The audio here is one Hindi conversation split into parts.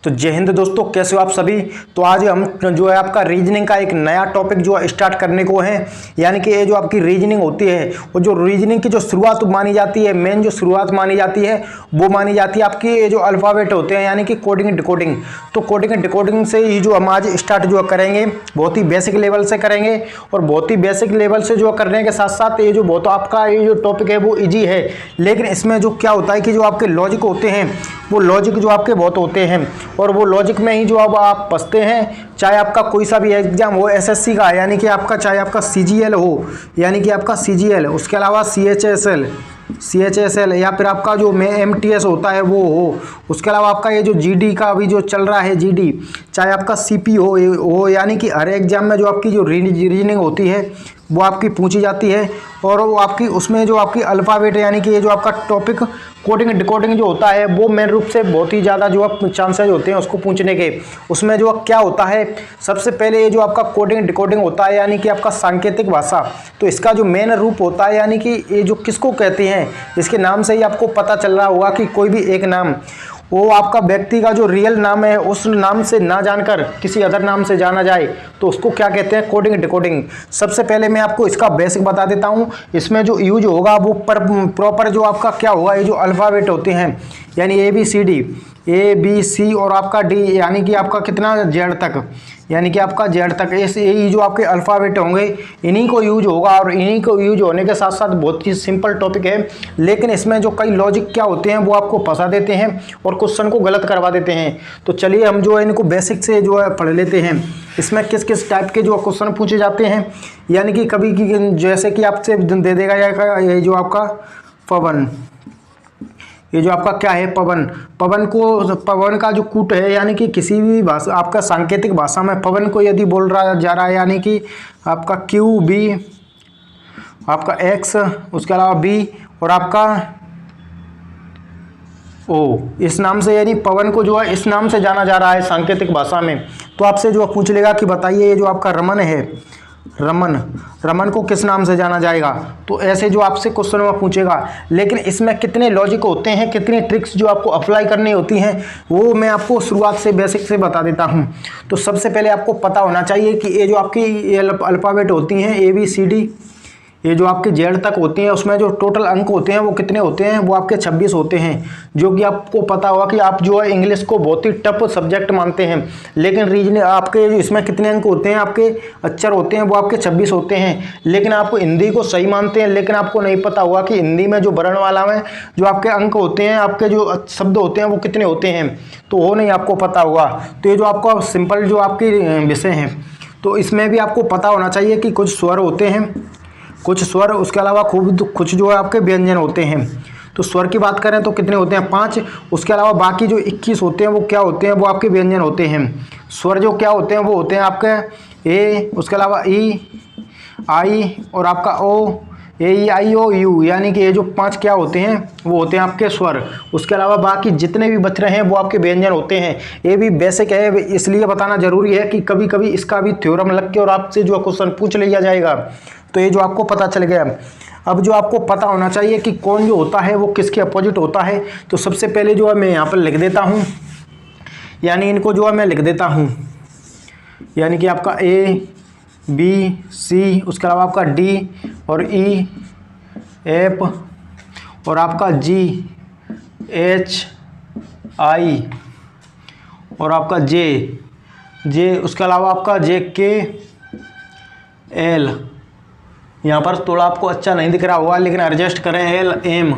तो जय हिंद दोस्तों, कैसे हो आप सभी। तो आज हम जो है आपका रीजनिंग का एक नया टॉपिक जो है स्टार्ट करने को है। यानी कि ये जो आपकी रीजनिंग होती है, वो जो रीजनिंग की जो शुरुआत मानी जाती है, मेन जो शुरुआत मानी जाती है वो मानी जाती है आपकी ये जो अल्फ़ाबेट होते हैं, यानी कि कोडिंग डिकोडिंग। तो कोडिंग डिकोडिंग से ही जो हम आज स्टार्ट जो करेंगे, बहुत ही बेसिक लेवल से करेंगे। और बहुत ही बेसिक लेवल से जो करने के साथ साथ ये जो बहुत आपका ये जो टॉपिक है वो ईजी है। लेकिन इसमें जो क्या होता है कि जो आपके लॉजिक होते हैं, वो लॉजिक जो आपके बहुत होते हैं, और वो लॉजिक में ही जो अब आप फंसते हैं। चाहे आपका कोई सा भी एग्जाम हो, एसएससी का, यानी कि आपका चाहे आपका सीजीएल हो, यानी कि आपका सीजीएल, उसके अलावा सीएचएसएल या फिर आपका जो एमटीएस होता है वो हो, उसके अलावा आपका ये जो जीडी का अभी जो चल रहा है जीडी, चाहे आपका सीपी हो, यानी कि हर एग्जाम में जो आपकी जो रीजनिंग होती है वो आपकी पूछी जाती है। और वो आपकी उसमें जो आपकी अल्फ़ाबेट, यानी कि ये जो आपका टॉपिक कोडिंग डिकोडिंग जो होता है, वो मेन रूप से बहुत ही ज़्यादा जो आप चांसेस होते हैं उसको पूछने के। उसमें जो क्या होता है, सबसे पहले ये जो आपका कोडिंग डिकोडिंग होता है, यानी कि आपका सांकेतिक भाषा, तो इसका जो मेन रूप होता है, यानी कि ये जो किसको कहते हैं, इसके नाम से ही आपको पता चल रहा होगा कि कोई भी एक नाम, वो आपका व्यक्ति का जो रियल नाम है उस नाम से ना जानकर किसी अदर नाम से जाना जाए तो उसको क्या कहते हैं, कोडिंग डिकोडिंग। सबसे पहले मैं आपको इसका बेसिक बता देता हूँ। इसमें जो यूज होगा वो प्रॉपर जो आपका क्या होगा, ये जो अल्फ़ाबेट होते हैं, यानी ए बी सी और आपका डी, यानी कि आपका कितना जेड तक, यानी कि आपका जेड तक, ये जो आपके अल्फ़ाबेट होंगे इन्हीं को यूज होगा। और इन्हीं को यूज होने के साथ साथ बहुत ही सिंपल टॉपिक है, लेकिन इसमें जो कई लॉजिक क्या होते हैं वो आपको फंसा देते हैं और क्वेश्चन को गलत करवा देते हैं। तो चलिए हम जो है इनको बेसिक से जो है पढ़ लेते हैं। इसमें किस किस टाइप के जो क्वेश्चन पूछे जाते हैं, यानी कि कभी की जैसे कि आपसे दे देगा ये जो आपका पवन, ये जो आपका क्या है पवन का जो कूट है, यानी कि किसी भी भाषा, आपका सांकेतिक भाषा में पवन को यदि बोल रहा जा रहा है, यानी कि आपका क्यू बी, आपका एक्स, उसके अलावा बी और आपका ओ, इस नाम से, यानी पवन को जो है इस नाम से जाना जा रहा है सांकेतिक भाषा में। तो आपसे जो पूछ लेगा कि बताइए ये जो आपका रमन है, रमन को किस नाम से जाना जाएगा। तो ऐसे जो आपसे क्वेश्चन में पूछेगा। लेकिन इसमें कितने लॉजिक होते हैं, कितनी ट्रिक्स जो आपको अप्लाई करनी होती हैं, वो मैं आपको शुरुआत से बेसिक से बता देता हूं। तो सबसे पहले आपको पता होना चाहिए कि ये जो आपकी अल्फ़ाबेट होती हैं ABCD, ये जो आपके जेड तक होती हैं, उसमें जो टोटल अंक होते हैं वो कितने होते हैं, वो आपके 26 होते हैं। जो कि आपको पता होगा कि आप जो है इंग्लिश को बहुत ही टफ सब्जेक्ट मानते हैं, लेकिन रीजनिंग आपके इसमें कितने अंक होते हैं, आपके अक्षर होते हैं वो आपके 26 होते हैं। लेकिन आप हिंदी को सही मानते हैं, लेकिन आपको नहीं पता होगा कि हिंदी में जो वर्णमाला में जो आपके अंक होते हैं, आपके जो शब्द होते हैं वो कितने होते हैं, तो वो नहीं आपको पता होगा। तो ये जो आपका सिंपल जो आपके विषय हैं, तो इसमें भी आपको पता होना चाहिए कि कुछ स्वर होते हैं, कुछ स्वर, उसके अलावा कुछ जो है आपके व्यंजन होते हैं। तो स्वर की बात करें तो कितने होते हैं, 5। उसके अलावा बाकी जो 21 होते हैं वो क्या होते हैं, वो आपके व्यंजन होते हैं। स्वर जो क्या होते हैं वो होते हैं आपके ए, उसके अलावा ई, आई और आपका ओ, AEIOU, यानी कि ये जो 5 क्या होते हैं वो होते हैं आपके स्वर। उसके अलावा बाकी जितने भी बच रहे हैं वो आपके व्यंजन होते हैं। ये भी बेसिक है, इसलिए बताना जरूरी है कि कभी कभी इसका भी थ्योरम लग के और आपसे जो क्वेश्चन पूछ लिया जाएगा। तो ये जो आपको पता चल गया। अब जो आपको पता होना चाहिए कि कौन जो होता है वो किसके अपोजिट होता है। तो सबसे पहले जो है मैं यहाँ पर लिख देता हूँ, यानी इनको जो है मैं लिख देता हूँ, यानी कि आपका ABC, उसके अलावा आपका D और E, F और आपका GHI और आपका J, उसके अलावा आपका JKL। यहाँ पर थोड़ा आपको अच्छा नहीं दिख रहा होगा, लेकिन एडजस्ट करें LM।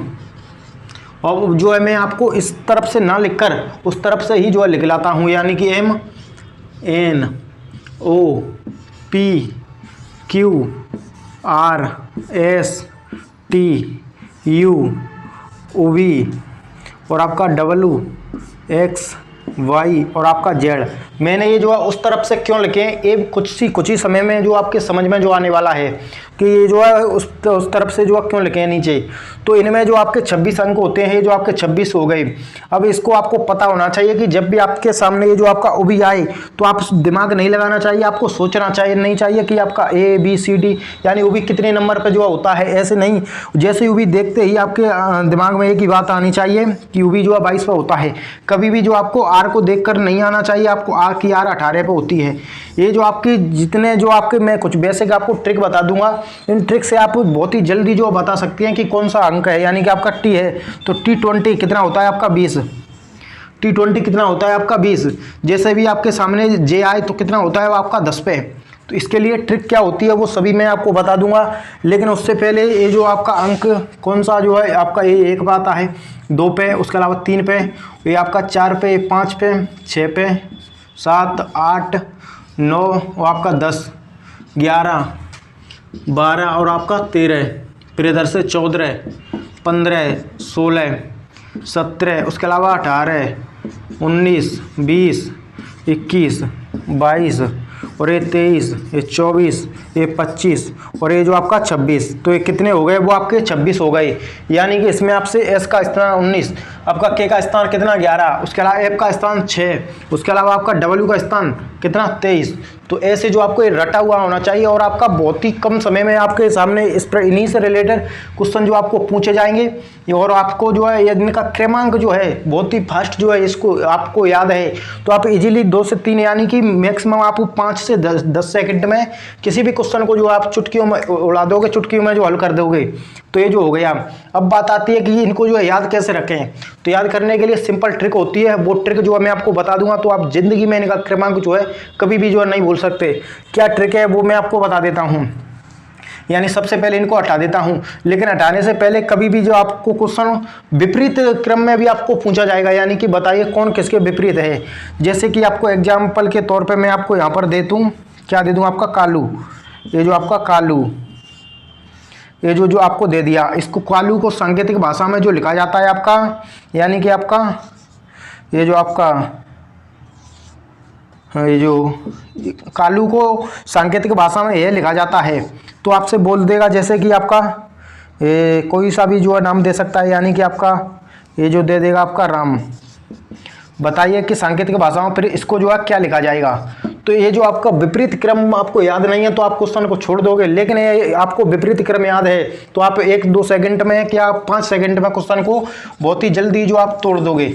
और जो है मैं आपको इस तरफ से ना लिखकर उस तरफ से ही जो है लिख लाता हूँ, यानी कि MNOPQRSTUV और आपका WXY और आपका Z। मैंने ये जो है उस तरफ से क्यों लिखे हैं, ये कुछ ही समय में जो आपके समझ में जो आने वाला है कि ये जो है उस तरफ से जो क्यों लिखे हैं नीचे। तो इनमें जो आपके 26 अंक होते हैं, ये जो आपके 26 हो गए। अब इसको आपको पता होना चाहिए कि जब भी आपके सामने ये जो आपका OB आए तो आप दिमाग नहीं लगाना चाहिए, आपको सोचना चाहिए नहीं चाहिए कि आपका ABCD यानी OB कितने नंबर पर जो होता है। ऐसे नहीं, जैसे OB देखते ही आपके दिमाग में एक ही बात आनी चाहिए कि OB जो है 22 पर होता है। कभी भी जो आपको आर को देखकर नहीं आना चाहिए आपको, आर की आर 18 पे होती है। ये जो आपकी जितने जो आपके मैं कुछ बेसिक आपको ट्रिक बता दूंगा, इन ट्रिक से आप बहुत ही जल्दी जो बता सकते हैं कि कौन सा अंक है। यानी कि आपका टी है तो T20 कितना होता है आपका 20, T20 कितना होता है आपका 20। जैसे भी आपके सामने जे आए तो कितना होता है वो आपका 10 पे। तो इसके लिए ट्रिक क्या होती है वो सभी मैं आपको बता दूंगा, लेकिन उससे पहले ये जो आपका अंक कौन सा जो है आपका, ये 1 पे आता है, 2 पे, उसके अलावा 3 पे, ये आपका 4 पे, 5 पे, 6 पे, 7, 8, 9 और आपका 10, 11, 12 और आपका 13, फिर इधर से 14, 15, 16, 17, उसके अलावा 18, 19, 20, 21, 22 और ये 23, ये 24, ये 25 और ये जो आपका 26। तो ये कितने हो गए, वो आपके 26 हो गए। यानी कि इसमें आपसे एस का स्थान 19, आपका के का स्थान कितना 11, उसके अलावा एफ का स्थान 6, उसके अलावा आपका डब्ल्यू का स्थान कितना 23। तो ऐसे जो आपको ये रटा हुआ होना चाहिए और आपका बहुत ही कम समय में आपके सामने इस पर इन्हीं से रिलेटेड क्वेश्चन जो आपको पूछे जाएंगे। और आपको जो है इनका क्रमांक जो है बहुत ही फास्ट जो है, इसको आपको याद है तो आप इजीली 2 से 3 यानी कि मैक्सिमम आप 5 से 10 सेकंड में किसी भी क्वेश्चन को जो आप चुटकियों में उड़ा दोगे, चुटकियों में जो हल कर दोगे। तो ये जो हो गया। अब बात आती है कि इनको जो है याद कैसे रखें। तो याद करने के लिए सिंपल ट्रिक होती है, वो ट्रिक जो है मैं आपको बता दूंगा, तो आप जिंदगी में इनका क्रमांक जो है कभी भी जो है नहीं भूल सकते। क्या ट्रिक है वो मैं आपको बता देता हूँ। यानी सबसे पहले इनको हटा देता हूं, लेकिन हटाने से पहले कभी भी जो आपको क्वेश्चन विपरीत क्रम में भी आपको पूछा जाएगा, यानी कि बताइए कौन किसके विपरीत है। जैसे कि आपको एग्जाम्पल के तौर पे मैं आपको यहाँ पर दे दूँ, क्या दे दूँ आपका कालू, ये जो आपका कालू, ये जो आपको दे दिया, इसको कालू को सांकेतिक भाषा में जो लिखा जाता है आपका, यानी कि आपका ये जो आपका ये जो कालू को सांकेतिक भाषा में यह लिखा जाता है। तो आपसे बोल देगा जैसे कि आपका कोई सा भी जो है नाम दे सकता है, यानी कि आपका ये जो दे देगा आपका राम। बताइए कि सांकेतिक भाषा में फिर इसको जो है क्या लिखा जाएगा। तो ये जो आपका विपरीत क्रम आपको याद नहीं है तो आप क्वेश्चन को छोड़ दोगे, लेकिन ये आपको विपरीत क्रम याद है तो आप 1-2 सेकंड में क्या 5 सेकंड में क्वेश्चन को बहुत ही जल्दी जो आप तोड़ दोगे।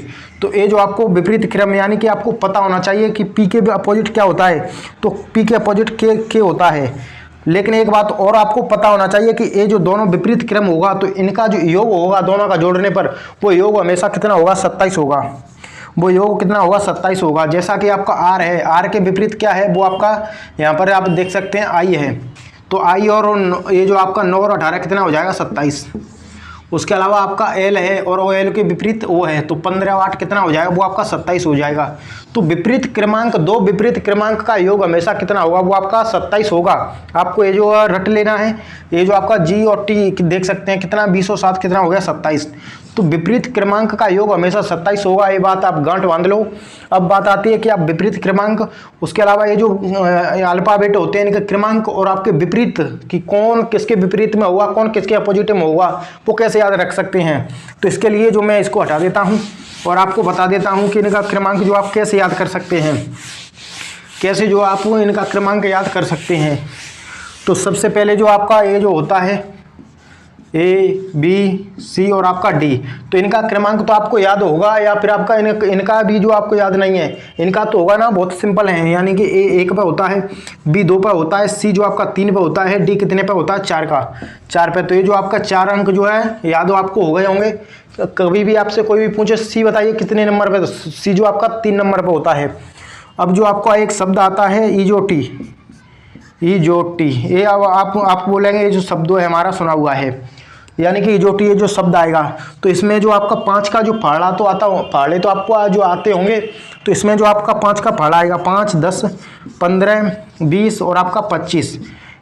तो ये जो आपको विपरीत क्रम यानी कि आपको पता होना चाहिए कि पी के अपोजिट क्या होता है, तो पी के अपोजिट के होता है। लेकिन एक बात और आपको पता होना चाहिए कि ये जो दोनों विपरीत क्रम होगा तो इनका जो योग होगा दोनों का जोड़ने पर, वो योग हमेशा कितना होगा 27 होगा। वो योग कितना होगा 27 होगा। जैसा कि आपका आर है, आर के विपरीत क्या है, वो आपका यहाँ पर आप देख सकते हैं आई है। तो आई और ये जो आपका 9 और 18 कितना हो जाएगा 27। उसके अलावा आपका एल है और ओ एल के विपरीत ओ है, तो 15 और 8 कितना हो जाएगा, वो आपका 27 हो जाएगा। तो विपरीत क्रमांक, 2 विपरीत क्रमांक का योग हमेशा कितना होगा, वो आपका 27 होगा। आपको ये जो रट लेना है, ये जो आपका जी और टी देख सकते हैं कितना 20 और 7 कितना हो गया 27। तो विपरीत क्रमांक का योग हमेशा 27 होगा, ये बात आप गांठ बांध लो। अब बात आती है कि आप विपरीत क्रमांक, उसके अलावा ये जो अल्फाबेट होते हैं इनके क्रमांक और आपके विपरीत कि कौन किसके विपरीत में होगा, कौन किसके अपोजिट में होगा, वो कैसे याद रख सकते हैं। तो इसके लिए जो मैं इसको हटा देता हूँ और आपको बता देता हूँ कि इनका क्रमांक जो आप कैसे याद कर सकते हैं, कैसे जो आप इनका क्रमांक याद कर सकते हैं। तो सबसे पहले जो आपका ये जो होता है ए बी सी और आपका डी, तो इनका क्रमांक तो आपको याद होगा या फिर आपका इनका भी जो आपको याद नहीं है, इनका तो होगा ना, बहुत सिंपल है। यानी कि ए 1 पे होता है, बी 2 पे होता है, सी जो आपका 3 पे होता है, डी कितने पे होता है 4 पे। तो ये जो आपका 4 अंक जो है याद आपको हो गए होंगे। कभी भी आपसे कोई भी पूछे सी बताइए कितने नंबर पे, तो सी जो आपका 3 नंबर पे होता है। अब जो आपका एक शब्द आता है इजोटी, ये अब आप बोलेंगे ये जो शब्द है हमारा सुना हुआ है, यानी कि इजोटी ये जो शब्द आएगा, तो इसमें जो आपका 5 का जो फाड़ा तो आता, फाड़े तो आपको जो आते होंगे, तो इसमें जो आपका 5 का फाड़ा आएगा 5, 10, 15, 20 और आपका 25।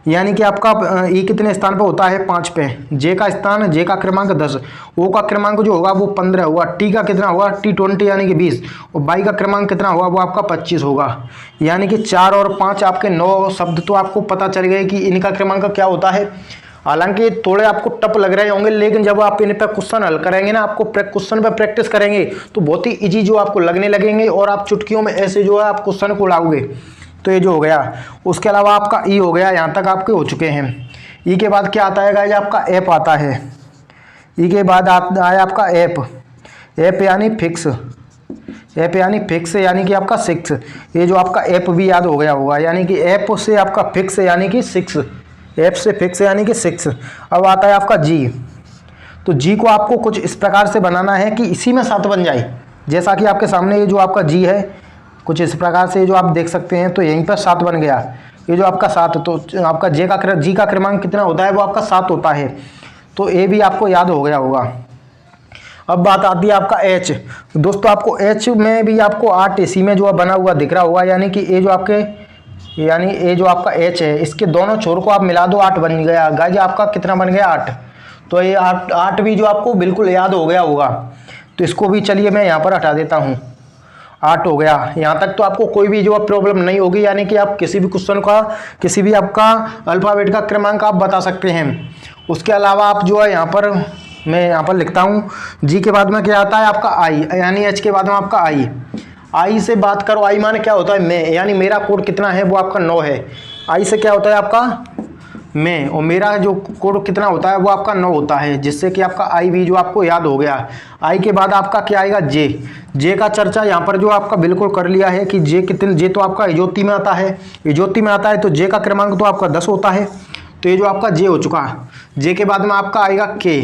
यानी कि आपका ई कितने स्थान पे होता है 5 पे, जे का स्थान, जे का क्रमांक 10, ओ का क्रमांक जो होगा वो 15 होगा, टी का कितना होगा T20 यानी कि 20 और बाई का क्रमांक कितना होगा वो आपका 25 होगा। यानी कि 4 और 5 आपके 9 शब्द तो आपको पता चल गए कि इनका क्रमांक क्या होता है। हालांकि थोड़े आपको टफ लग रहे होंगे, लेकिन जब आप इन पर क्वेश्चन हल करेंगे ना, आपको क्वेश्चन पर प्रैक्टिस करेंगे तो बहुत ही इजी जो आपको लगने लगेंगे और आप चुटकियों में ऐसे जो है आप क्वेश्चन को उड़ाओगे। तो ये जो हो गया। उसके अलावा आपका ई हो गया, यहाँ तक आपके हो चुके हैं। ई के बाद क्या आता है गाइस, आपका ऐप आता है। ई के बाद आया आपका ऐप यानी फिक्स, ऐप यानी फिक्स यानी कि आपका 6। ये जो आपका ऐप भी याद हो गया होगा, यानी कि ऐप से आपका फिक्स यानी कि 6, ऐप से फिक्स यानी कि 6। अब आता है आपका जी। तो जी को आपको कुछ इस प्रकार से बनाना है कि इसी में 7 बन जाए। जैसा कि आपके सामने ये जो आपका जी है कुछ इस प्रकार से जो आप देख सकते हैं, तो यहीं पर 7 बन गया। ये जो आपका 7, तो आपका जी का क्रमांक कितना होता है, वो आपका 7 होता है। तो ये भी आपको याद हो गया होगा। अब बात आती है आपका एच। दोस्तों आपको एच में भी आपको 8 इसी में जो बना हुआ दिख रहा होगा, यानी कि ये जो आपका एच है, इसके दोनों छोर को आप मिला दो, 8 बन गया। गाइस आपका कितना बन गया, 8। तो ये 8 भी जो आपको बिल्कुल याद हो गया होगा। तो इसको भी चलिए मैं यहाँ पर हटा देता हूँ। 8 हो गया। यहाँ तक तो आपको कोई भी जो प्रॉब्लम नहीं होगी, यानी कि आप किसी भी क्वेश्चन का, किसी भी आपका अल्फ़ाबेट का क्रमांक आप बता सकते हैं। उसके अलावा आप जो है यहाँ पर, मैं यहाँ पर लिखता हूँ, जी के बाद में क्या आता है आपका आई, यानी एच के बाद में आपका आई। आई से बात करो, आई माने क्या होता है, मैं, यानी मेरा कोड कितना है वो आपका 9 है। आई से क्या होता है आपका मैं, और मेरा जो कोड कितना होता है वो आपका 9 होता है, जिससे कि आपका आई भी जो आपको याद हो गया। आई के बाद आपका क्या आएगा, जे। जे का चर्चा यहाँ पर जो आपका बिल्कुल कर लिया है कि जे कितने, जे तो आपका इजोती में आता है, इजोती में आता है, तो जे का क्रमांक तो आपका 10 होता है। तो ये जो आपका जे हो चुका। जे के बाद में आपका आएगा के।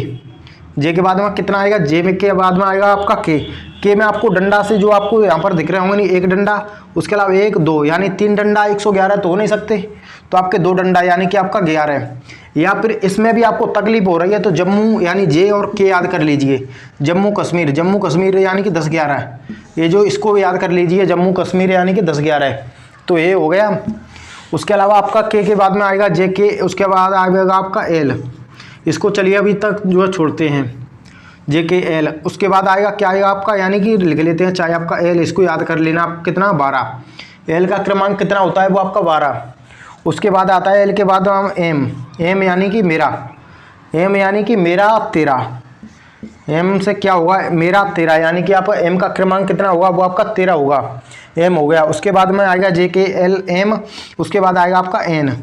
जे के बाद में कितना आएगा, जे में के बाद में आएगा आपका के में आपको डंडा से जो आपको यहाँ पर दिख रहे होंगे, नहीं, एक डंडा, उसके अलावा 1 2 यानी 3 डंडा, 111 तो हो नहीं सकते, तो आपके 2 डंडा यानी कि आपका 11। या फिर इसमें भी आपको तकलीफ हो रही है तो जम्मू यानी जे और के याद कर लीजिए। जम्मू कश्मीर यानी कि 10 11, ये जो इसको भी याद कर लीजिए, जम्मू कश्मीर यानी कि 10 11। तो ये हो गया। उसके अलावा आपका के बाद में आएगा जे के, उसके बाद आएगा आपका एल। इसको चलिए अभी तक जो है छोड़ते हैं, जे के एल। उसके बाद आएगा क्या आएगा आपका, यानी कि लिख लेते हैं चाहे आपका एल, इसको याद कर लेना आप, कितना 12। एल का क्रमांक कितना होता है वो आपका 12। उसके बाद आता है एल के बाद हम एम यानी कि मेरा, एम यानी कि मेरा तेरा। एम से क्या होगा, मेरा तेरा, यानी कि आपका एम का क्रमांक कितना होगा वो आपका 13 होगा। एम हो गया। उसके बाद में आएगा जे के एल एम। उसके बाद आएगा आपका एन।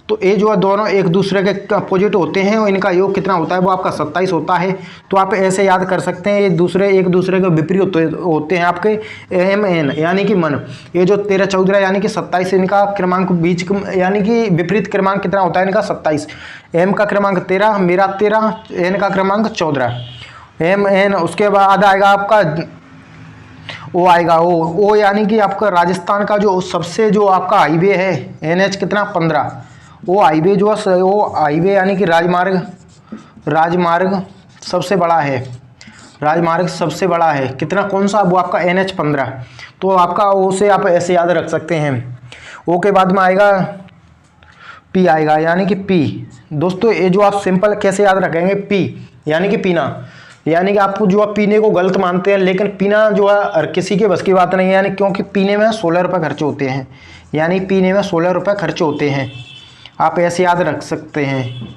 तो ये जो है दोनों एक दूसरे के अपोजिट होते हैं और इनका योग कितना होता है वो आपका 27 होता है। तो आप ऐसे याद कर सकते हैं, एक दूसरे के विपरीत होते हैं आपके एम एन, यानी कि मन। ये जो 13 14 यानी कि 27, इनका क्रमांक बीच यानी कि विपरीत क्रमांक कितना होता है इनका 27। एम का क्रमांक 13, मेरा 13, एन का क्रमांक 14, एम एन। उसके बाद आएगा आपका ओ आएगा, ओ यानी कि आपका राजस्थान का जो सबसे जो आपका हाईवे है, NH कितना 15। वो हाईवे जो है, वो हाईवे यानी कि राजमार्ग सबसे बड़ा है, राजमार्ग सबसे बड़ा है कितना, कौन सा, वो आपका NH 15। तो आपका ओ से आप ऐसे याद रख सकते हैं। ओ के बाद में आएगा पी आएगा, यानी कि पी। दोस्तों ये जो आप सिंपल कैसे याद रखेंगे, पी यानी कि पीना, यानी कि आपको जो आप पीने को गलत मानते हैं, लेकिन पीना जो है हर किसी के बस की बात नहीं है, यानी क्योंकि पीने में 16 रुपये खर्च होते हैं, यानी पीने में 16 रुपये खर्च होते हैं। आप ऐसे याद रख सकते हैं,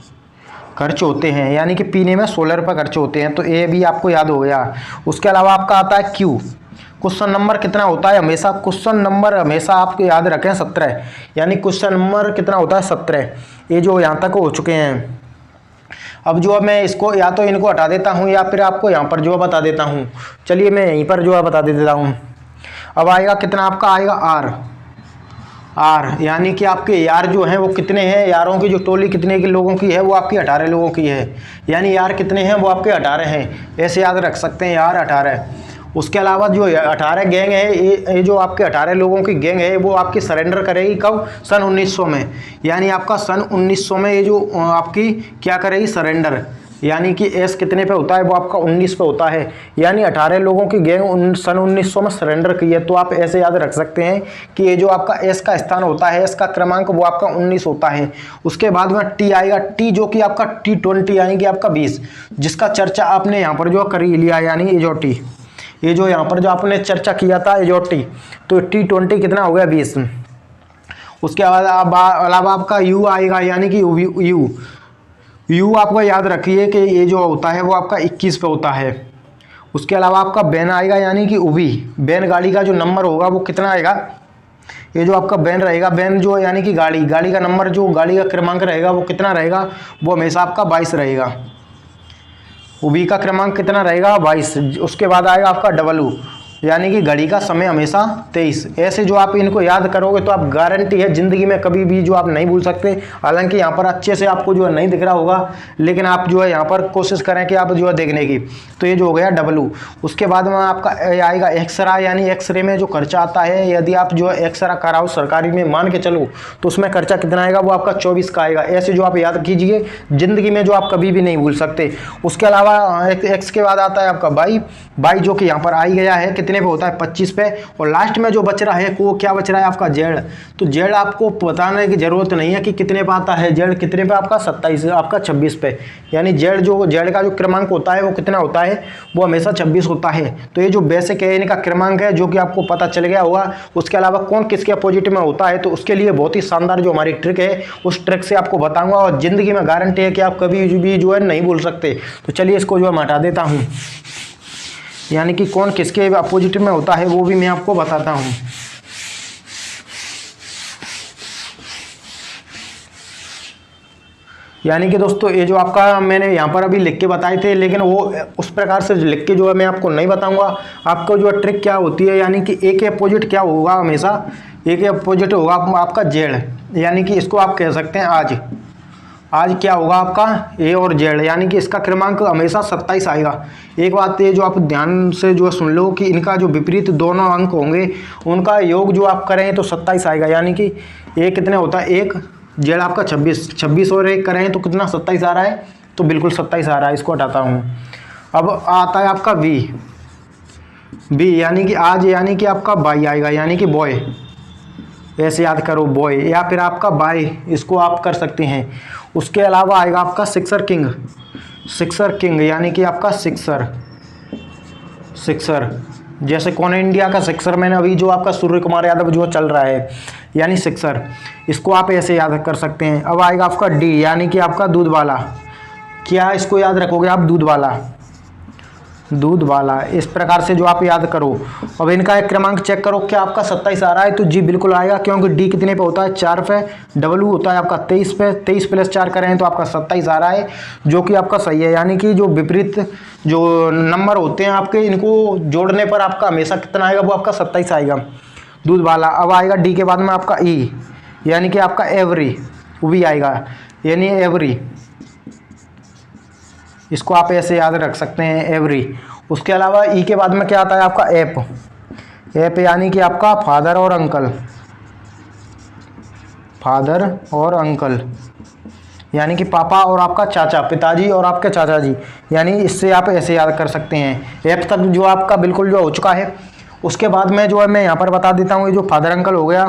खर्च होते हैं, यानी कि पीने में 16 रुपये खर्च होते हैं। तो ये भी आपको याद हो गया। उसके अलावा आपका आता है क्यू। क्वेश्चन नंबर कितना होता है, हमेशा क्वेश्चन नंबर हमेशा आपको याद रखें 17, यानी क्वेश्चन नंबर कितना होता है 17। ये जो यहाँ तक हो चुके हैं। अब जो मैं इसको या तो इनको हटा देता हूँ या फिर आपको यहाँ पर जो बता देता हूँ। चलिए मैं यहीं पर जो है बता देता हूँ। अब आएगा कितना आपका आएगा आर, यानी कि आपके यार जो हैं वो कितने हैं, यारों की जो टोली कितने के लोगों की है वो आपकी 18 लोगों की है, यानी यार कितने हैं वो आपके 18 हैं। ऐसे याद रख सकते हैं यार 18। उसके अलावा जो 18 गैंग है, ये जो आपके 18 लोगों की गैंग है वो आपकी सरेंडर करेगी कब, सन 1900 में, यानी आपका सन 1900 में ये जो आपकी क्या करेगी, सरेंडर, यानी कि एस कितने पे होता है वो आपका 19 पे होता है, यानी 18 लोगों की गैंग सन 1900 में सरेंडर की है। तो आप ऐसे याद रख सकते हैं कि ये जो आपका एस का स्थान होता है, एस का क्रमांक वो आपका 19 होता है। उसके बाद में टी आएगा, टी जो कि आपका T20 यानी कि आपका 20, जिसका चर्चा आपने यहाँ पर जो कर ही लिया, यानी एजोटी, ये जो यहाँ पर जो आपने चर्चा किया था एजोटी, तो T20 कितना हो गया 20। उसके अलावा आपका यू आएगा, यानी कि यू आपको याद रखिए कि ये जो होता है वो आपका 21 पे होता है। उसके अलावा आपका बैन आएगा, यानी कि उवी, बैन गाड़ी का जो नंबर होगा वो कितना आएगा, ये जो आपका बैन रहेगा, बैन जो यानी कि गाड़ी का नंबर, जो गाड़ी का क्रमांक रहेगा वो कितना रहेगा, वो हमेशा आपका 22 रहेगा। उवी का क्रमांक कितना रहेगा 22। उसके बाद आएगा आपका यानी कि घड़ी का समय हमेशा 23। ऐसे जो आप इनको याद करोगे तो आप गारंटी है ज़िंदगी में कभी भी जो आप नहीं भूल सकते। हालांकि यहाँ पर अच्छे से आपको जो है नहीं दिख रहा होगा, लेकिन आप जो है यहाँ पर कोशिश करें कि आप जो है देखने की। तो ये जो हो गया W। उसके बाद में आपका आएगा एक्सरा, यानी एक्सरे में जो खर्चा आता है, यदि आप जो है एक्सरा कराओ सरकारी में मान के चलो तो उसमें खर्चा कितना आएगा, वो आपका 24 का आएगा। ऐसे जो आप याद कीजिए ज़िंदगी में जो आप कभी भी नहीं भूल सकते। उसके अलावा एक्स के बाद आता है आपका बाई जो कि यहाँ पर आई गया है कितने पे होता है 25 पे। और लास्ट में जो बच रहा है वो क्या बच रहा है आपका जेड। तो जेड आपको बताने की जरूरत नहीं है कि कितने पे आता है जेड, कितने पे आपका 27 आपका 26 पे। यानी जेड का जो क्रमांक होता है वो कितना होता है, वो हमेशा 26 होता है। तो ये जो बेसिक है इनका क्रमांक है जो कि आपको पता चल गया होगा। उसके अलावा कौन किसके अपोजिट में होता है तो उसके लिए बहुत ही शानदार जो हमारी ट्रिक है उस ट्रिक से आपको बताऊंगा, और जिंदगी में गारंटी है कि आप कभी भी जो है नहीं भूल सकते। तो चलिए इसको जो है हटा देता हूँ, यानी कि कौन किसके अपोजिट में होता है वो भी मैं आपको बताता हूँ। यानी कि दोस्तों ये जो आपका मैंने यहाँ पर अभी लिख के बताए थे, लेकिन वो उस प्रकार से लिख के जो है मैं आपको नहीं बताऊंगा। आपको जो ट्रिक क्या होती है, यानी कि ए के अपोजिट क्या होगा, हमेशा ए के अपोजिट होगा आपका जेड। यानी कि इसको आप कह सकते हैं आज क्या होगा आपका ए और जेड, यानी कि इसका क्रमांक हमेशा 27 आएगा। एक बात ये जो आप ध्यान से जो सुन लो कि इनका जो विपरीत दोनों अंक होंगे उनका योग जो आप करें तो 27 आएगा। यानी कि ए कितने होता है 1, जेड आपका 26 और 1 करें तो कितना 27 आ रहा है, तो बिल्कुल 27 आ रहा है। इसको हटाता हूँ। अब आता है आपका बी यानी कि आज, यानी कि आपका बाई आएगा, यानी कि बॉय। ऐसे याद करो बॉय, या फिर आपका बाई, इसको आप कर सकते हैं। उसके अलावा आएगा आपका सिक्सर किंग, यानी कि आपका सिक्सर जैसे कौन है इंडिया का सिक्सर, मैंने अभी जो आपका सूर्य कुमार यादव जो चल रहा है, यानी सिक्सर। इसको आप ऐसे याद कर सकते हैं। अब आएगा आपका डी, यानी कि आपका दूध वाला। क्या इसको याद रखोगे आप, दूध वाला। इस प्रकार से जो आप याद करो। अब इनका एक क्रमांक चेक करो, क्या आपका 27 आ रहा है, तो जी बिल्कुल आएगा, क्योंकि डी कितने पे होता है 4 पे, डब्ल्यू होता है आपका 23 पे। 23 + 4 करें तो आपका 27 आ रहा है, जो कि आपका सही है। यानी कि जो विपरीत जो नंबर होते हैं आपके, इनको जोड़ने पर आपका हमेशा कितना आएगा, वो आपका 27 आएगा, दूध वाला। अब आएगा डी के बाद में आपका ई, यानी कि आपका एवरी, वो भी आएगा, यानी एवरी। इसको आप ऐसे याद रख सकते हैं, एवरी। उसके अलावा ई के बाद में क्या आता है आपका एप, यानी कि आपका फादर और अंकल, यानी कि पापा और आपका चाचा, पिताजी और आपके चाचा जी। यानी इससे आप ऐसे याद कर सकते हैं। एप तक जो आपका बिल्कुल जो हो चुका है। उसके बाद में जो है मैं यहाँ पर बता देता हूँ, ये जो फादर अंकल हो गया।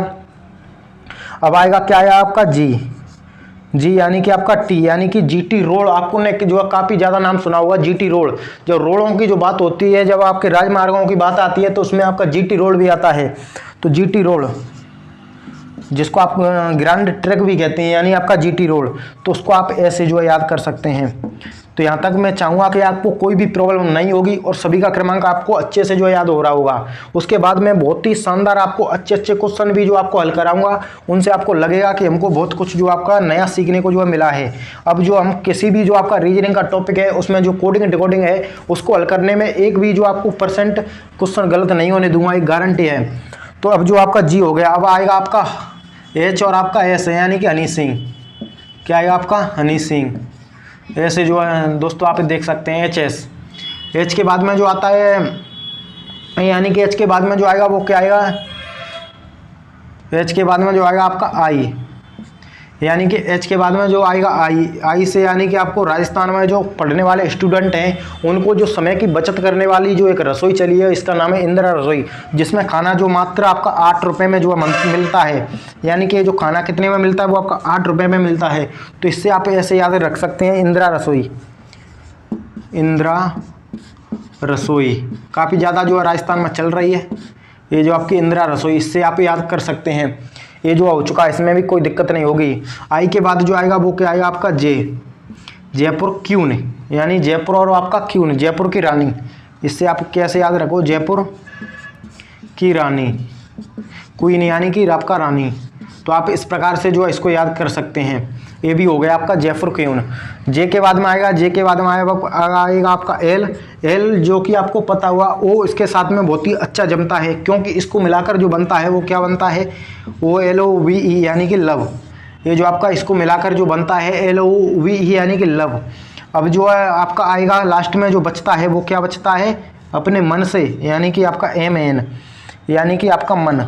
अब आएगा क्या आया आपका जी, यानी कि आपका टी, यानी कि जीटी रोड। आपको ने जो है काफ़ी ज़्यादा नाम सुना होगा जीटी रोड। जो रोडों की जो बात होती है, जब आपके राजमार्गों की बात आती है तो उसमें आपका जीटी रोड भी आता है। तो जीटी रोड, जिसको आप ग्रैंड ट्रैक भी कहते हैं, यानी आपका जीटी रोड। तो उसको आप ऐसे जो है याद कर सकते हैं। तो यहाँ तक मैं चाहूँगा कि आपको कोई भी प्रॉब्लम नहीं होगी और सभी का क्रमांक आपको अच्छे से जो याद हो रहा होगा। उसके बाद मैं बहुत ही शानदार आपको अच्छे क्वेश्चन भी जो आपको हल कराऊंगा, उनसे आपको लगेगा कि हमको बहुत कुछ जो आपका नया सीखने को जो है मिला है। अब जो हम किसी भी जो आपका रीजनिंग का टॉपिक है उसमें जो कोडिंग डिकोडिंग है उसको हल करने में एक भी जो आपको % क्वेश्चन गलत नहीं होने दूंगा, एक गारंटी है। तो अब जो आपका जी हो गया, अब आएगा आपका एच और आपका एस है, यानी कि हनी सिंह। क्या आएगा आपका हनी सिंह। ऐसे जो है दोस्तों आप देख सकते हैं एच के बाद में जो आता है, यानी कि एच के बाद में जो आएगा वो क्या आएगा, एच के बाद में जो आएगा आपका आई, यानी कि एच के बाद में जो आएगा आई से, यानी कि आपको राजस्थान में जो पढ़ने वाले स्टूडेंट हैं उनको जो समय की बचत करने वाली जो एक रसोई चली है, इसका नाम है इंदिरा रसोई, जिसमें खाना जो मात्र आपका 8 रुपये में जो मिलता है। यानी कि जो खाना कितने में मिलता है, वो आपका 8 रुपये में मिलता है। तो इससे आप ऐसे याद रख सकते हैं, इंदिरा रसोई काफ़ी ज़्यादा जो है राजस्थान में चल रही है, ये जो आपकी इंदिरा रसोई, इससे आप याद कर सकते हैं। ये जो हो चुका है इसमें भी कोई दिक्कत नहीं होगी। आई के बाद जो आएगा वो क्या आएगा आपका जयपुर क्यून, यानी जयपुर और आपका क्यून, जयपुर की रानी। इससे आप कैसे याद रखो, जयपुर की रानी, क्वीन यानी कि आपका रानी। तो आप इस प्रकार से जो है इसको याद कर सकते हैं। ए भी हो गया आपका जयपुर क्यून। जे के बाद में आएगा, जे के बाद में आएगा आपका एल। एल जो कि आपको पता हुआ ओ इसके साथ में बहुत ही अच्छा जमता है, क्योंकि इसको मिलाकर जो बनता है वो क्या बनता है, ओ LOVE यानी कि लव। ये जो आपका इसको मिलाकर जो बनता है LOVE यानी कि लव। अब जो है आपका आएगा लास्ट में जो बचता है वो क्या बचता है, अपने मन से, यानी कि आपका MN यानी कि आपका मन,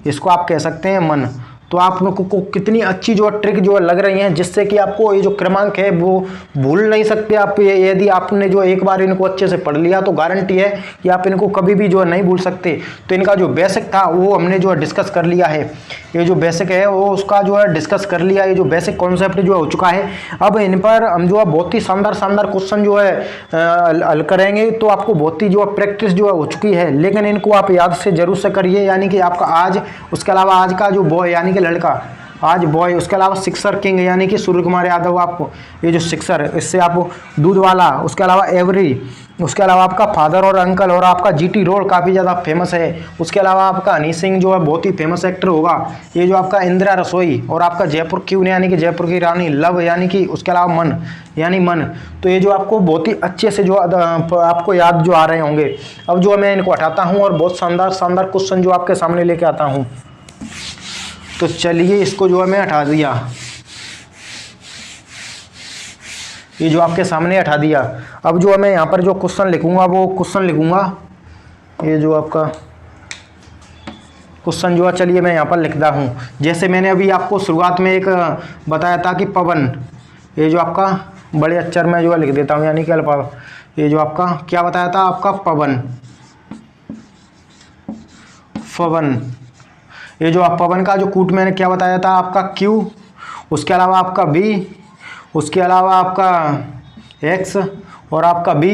इसको आप कह सकते हैं मन। तो आप लोगों को कितनी अच्छी जो ट्रिक जो लग रही है, जिससे कि आपको ये जो क्रमांक है वो भूल नहीं सकते आप। यदि आपने जो एक बार इनको अच्छे से पढ़ लिया तो गारंटी है कि आप इनको कभी भी जो है नहीं भूल सकते। तो इनका जो बेसिक था वो हमने जो है डिस्कस कर लिया है, ये जो बेसिक है वो उसका जो है डिस्कस कर लिया, ये जो बेसिक कॉन्सेप्ट जो है हो चुका है। अब इन पर हम जो है बहुत ही शानदार क्वेश्चन जो है हल करेंगे, तो आपको बहुत ही जो है प्रैक्टिस जो है हो चुकी है, लेकिन इनको आप याद से जरूर से करिए। यानी कि आपका आज, उसके अलावा आज का जो बॉय यानी कि लड़का, आज बॉय, उसके अलावा सिक्सर किंग यानी कि सूर्य कुमार यादव, आप ये जो सिक्सर, इससे आप दूध वाला, उसके अलावा एवरी, उसके अलावा आपका फादर और अंकल, और आपका GT रोड काफ़ी ज़्यादा फेमस है। उसके अलावा आपका हनी सिंह जो है बहुत ही फेमस एक्टर होगा। ये जो आपका इंदिरा रसोई, और आपका जयपुर क्यून यानी कि जयपुर की रानी, लव यानी कि उसके अलावा मन यानी मन। तो ये जो आपको बहुत ही अच्छे से जो आपको याद जो आ रहे होंगे। अब जो मैं इनको हटाता हूँ और बहुत शानदार क्वेश्चन जो आपके सामने लेके आता हूँ। तो चलिए इसको जो है मैं हटा दिया, ये जो आपके सामने हटा दिया। अब जो है मैं यहाँ पर जो क्वेश्चन लिखूंगा वो क्वेश्चन लिखूंगा, ये जो आपका क्वेश्चन जो है, चलिए मैं यहाँ पर लिखता हूँ। जैसे मैंने अभी आपको शुरुआत में एक बताया था कि पवन, ये जो आपका बड़े अक्षर में जो है लिख देता हूँ, यानी कि अल्फा। ये जो आपका क्या बताया था, आपका पवन, पवन। ये जो आप पवन का जो कूट मैंने क्या बताया था, आपका Q, उसके अलावा आपका B, उसके अलावा आपका X, और आपका B,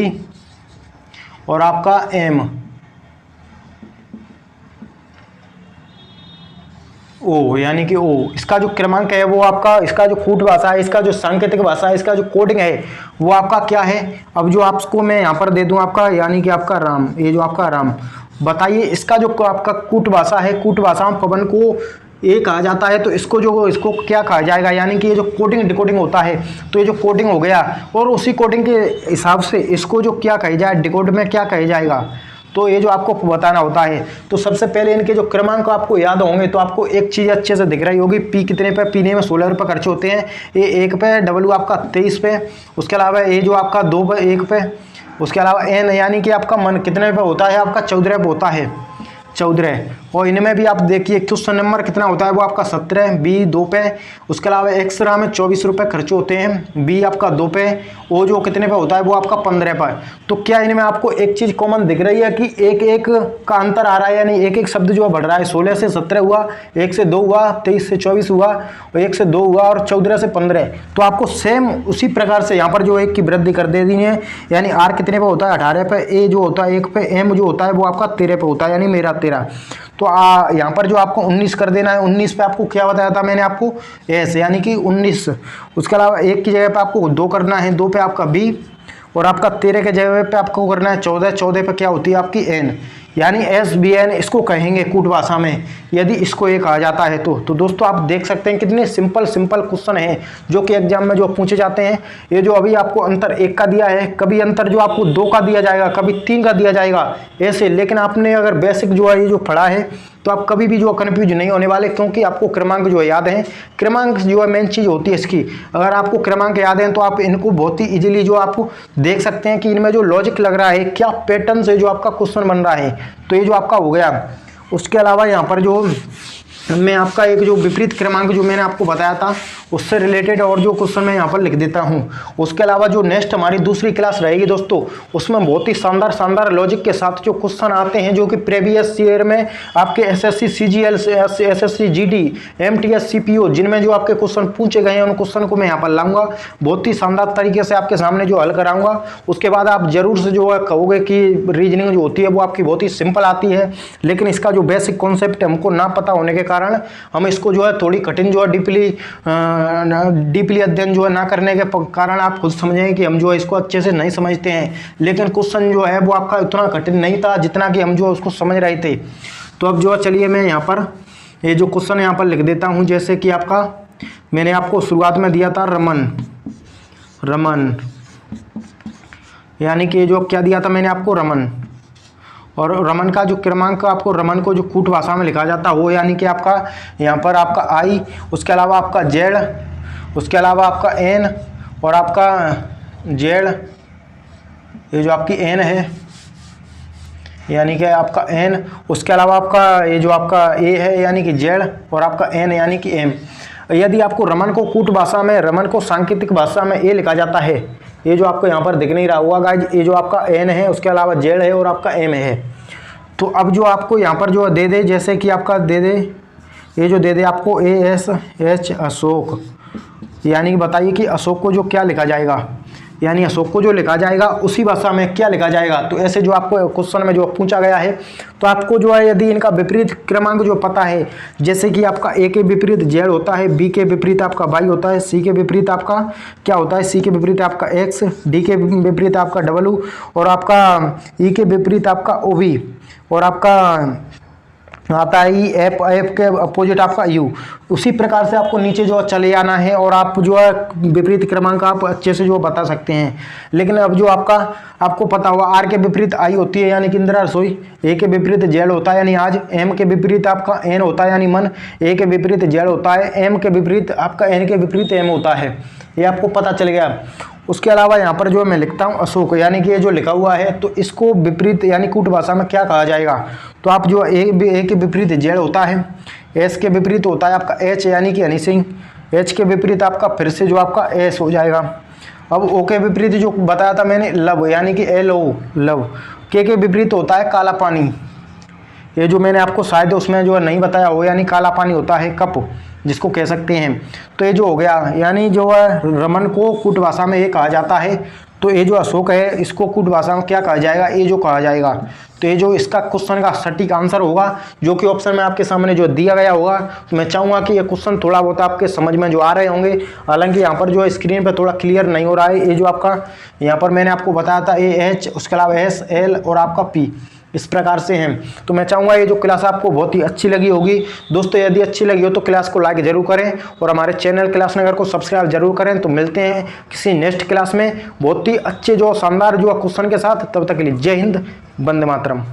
और आपका M, O यानी कि O। इसका जो क्रमांक है वो आपका, इसका जो कूट भाषा है, इसका जो सांकेतिक भाषा है, इसका जो कोडिंग है वो आपका क्या है। अब जो आपको मैं यहाँ पर दे दूँ आपका, यानी कि आपका राम, ये जो आपका राम, बताइए इसका जो आपका कूट भाषा है, कूट भाषा में पवन को ए कहा जाता है, तो इसको क्या कहा जाएगा, यानी कि ये जो कोडिंग डिकोडिंग होता है, तो ये जो कोडिंग हो गया, और उसी कोडिंग के हिसाब से इसको जो क्या कहा जाए, डिकोड में क्या कहा जाएगा, तो ये जो आपको बताना होता है। तो सबसे पहले इनके जो क्रमांक आपको याद होंगे, तो आपको एक चीज़ अच्छे से दिख रही होगी, पी कितने पे, पीने में 16 रुपये खर्च होते हैं, ये 1 पे, डब्ल्यू आपका 23 पे, उसके अलावा ये जो आपका 2 पे 1 पे, उसके अलावा एन यानी कि आपका मन कितने पे होता है, आपका 14 पे होता है, 14। और इनमें भी आप देखिए क्वेश्चन नंबर कितना होता है, वो आपका 17, बी 2 पे, उसके अलावा एक्सरा में 24 रुपये खर्च होते हैं, बी आपका 2 पे, ओ जो कितने पे होता है वो आपका 15 पर। तो क्या इनमें आपको एक चीज़ कॉमन दिख रही है कि एक एक का अंतर आ रहा है, यानी एक एक शब्द जो है बढ़ रहा है। 16 से 17 हुआ, 1 से 2 हुआ, 23 से 24 हुआ, और 1 से 2 हुआ, और 14 से 15। तो आपको सेम उसी प्रकार से यहाँ पर जो एक की वृद्धि कर दे दी है, यानी आर कितने पे होता है, 18 पे, ए जो होता है 1 पे, एम जो होता है वो आपका 13 पे होता है, यानी मेरा 13। तो यहाँ पर जो आपको 19 कर देना है। 19 पे आपको क्या बताया था मैंने आपको, एस यानी कि 19। उसके अलावा 1 की जगह पे आपको 2 करना है, 2 पे आपका बी, और आपका 13 के जगह पे आपको करना है 14, 14 पे क्या होती है आपकी एन, यानी SBN इसको कहेंगे कूट भाषा में, यदि इसको ये कहा जाता है तो दोस्तों आप देख सकते हैं कितने सिंपल क्वेश्चन हैं जो कि एग्जाम में जो पूछे जाते हैं। ये जो अभी आपको अंतर 1 का दिया है, कभी अंतर जो आपको 2 का दिया जाएगा, कभी 3 का दिया जाएगा ऐसे। लेकिन आपने अगर बेसिक जो है ये जो पढ़ा है तो आप कभी भी जो कन्फ्यूज नहीं होने वाले, क्योंकि आपको क्रमांक जो है याद है। क्रमांक जो है मेन चीज़ होती है इसकी, अगर आपको क्रमांक याद है तो आप इनको बहुत ही इजीली जो आप देख सकते हैं कि इनमें जो लॉजिक लग रहा है, क्या पैटर्न से जो आपका क्वेश्चन बन रहा है। तो ये जो आपका हो गया। उसके अलावा यहाँ पर जो मैं आपका एक जो विपरीत क्रमांक जो मैंने आपको बताया था उससे रिलेटेड और जो क्वेश्चन मैं यहाँ पर लिख देता हूँ। उसके अलावा जो नेक्स्ट हमारी दूसरी क्लास रहेगी दोस्तों, उसमें बहुत ही शानदार लॉजिक के साथ जो क्वेश्चन आते हैं जो कि प्रीवियस ईयर में आपके SSC CGL SSC GD MTS CPO जिनमें जो आपके क्वेश्चन पूछे गए हैं, उन क्वेश्चन को मैं यहाँ पर लाऊंगा, बहुत ही शानदार तरीके से आपके सामने जो हल कराऊंगा। उसके बाद आप जरूर से जो है कहोगे कि रीजनिंग जो होती है वो आपकी बहुत ही सिंपल आती है, लेकिन इसका जो बेसिक कॉन्सेप्ट हमको ना पता होने के कारण हम इसको जो है थोड़ी कठिन जो है डीपली अध्ययन जो है ना करने के कारण आप खुद समझेंगे कि हम जो है इसको अच्छे से नहीं समझते हैं। लेकिन क्वेश्चन जो है वो आपका उतना कठिन नहीं था जितना कि हम जो उसको समझ रहे थे। तो अब जो है चलिए मैं यहाँ पर ये जो क्वेश्चन यहाँ पर लिख देता हूँ, जैसे कि आपका मैंने आपको शुरुआत में दिया था रमन, रमन, यानी कि जो क्या दिया था मैंने आपको रमन, और रमन का जो क्रमांक आपको रमन को जो कूट भाषा में लिखा जाता है वो यानी कि आपका यहाँ पर आपका आई, उसके अलावा आपका जेड, उसके अलावा आपका एन और आपका जेड, ये जो आपकी एन है यानी कि आपका एन, उसके अलावा आपका ये जो आपका ए है यानी कि जेड और आपका एन यानी कि एम। यदि आपको रमन को कूट भाषा में, रमन को सांकेतिक भाषा में ए लिखा जाता है, ये जो आपको यहाँ पर दिख नहीं रहा होगा गाइज, ये जो आपका एन है, उसके अलावा जेड है और आपका एम है। तो अब जो आपको यहाँ पर जो दे दे, जैसे कि आपका दे दे, ये जो दे दे आपको ASH अशोक, यानी कि बताइए कि अशोक को जो क्या लिखा जाएगा, यानी अशोक को जो लिखा जाएगा उसी भाषा में क्या लिखा जाएगा। तो ऐसे जो आपको क्वेश्चन में जो पूछा गया है, तो आपको जो है यदि इनका विपरीत क्रमांक जो पता है, जैसे कि आपका ए के विपरीत जेड होता है, बी के विपरीत आपका वाई होता है, सी के विपरीत आपका क्या होता है, सी के विपरीत आपका एक्स, डी के विपरीत आपका डब्ल्यू और आपका ई के विपरीत आपका ओवी और आपका आता है एफ, एफ के अपोजिट आपका यू। उसी प्रकार से आपको नीचे जो चले आना है और आप जो है विपरीत क्रमांक आप अच्छे से जो बता सकते हैं। लेकिन अब जो आपको पता होगा आर के विपरीत आई होती है यानी कि इंदिरा रसोई, ए के विपरीत जेड होता है यानी आज, एम के विपरीत आपका एन होता है यानी मन, ए के विपरीत जेड होता है, एम के विपरीत आपका एन के विपरीत एम होता है, ये आपको पता चल गया। उसके अलावा यहाँ पर जो मैं लिखता हूँ अशोक, यानी कि ये जो लिखा हुआ है तो इसको विपरीत यानी कूट भाषा में क्या कहा जाएगा। तो आप जो ए के विपरीत जेड होता है, एस के विपरीत होता है आपका एच यानी कि हनी सिंह, एच के विपरीत आपका फिर से जो आपका एस हो जाएगा। अब ओ के विपरीत जो बताया था मैंने लव यानी कि LO लव, के विपरीत होता है काला पानी, ये जो मैंने आपको शायद उसमें जो नहीं बताया हो, यानी काला पानी होता है कप जिसको कह सकते हैं। तो ये जो हो गया यानी जो है रमन को कूट भाषा में ये कहा जाता है। तो ये जो अशोक है इसको कूट भाषा में क्या कहा जाएगा, ये जो कहा जाएगा। तो ये जो इसका क्वेश्चन का सटीक आंसर होगा जो कि ऑप्शन में आपके सामने जो दिया गया होगा। तो मैं चाहूँगा कि ये क्वेश्चन थोड़ा बहुत आपके समझ में जो आ रहे होंगे, हालांकि यहाँ पर जो स्क्रीन पर थोड़ा क्लियर नहीं हो रहा है। ये जो आपका यहाँ पर मैंने आपको बताया था AH, उसके अलावा SL और आपका P, इस प्रकार से हैं। तो मैं चाहूँगा ये जो क्लास आपको बहुत ही अच्छी लगी होगी। दोस्तों यदि अच्छी लगी हो तो क्लास को लाइक जरूर करें और हमारे चैनल क्लास नगर को सब्सक्राइब जरूर करें। तो मिलते हैं किसी नेक्स्ट क्लास में बहुत ही अच्छे जो शानदार जो क्वेश्चन के साथ। तब तक के लिए जय हिंद, वंदे मातरम।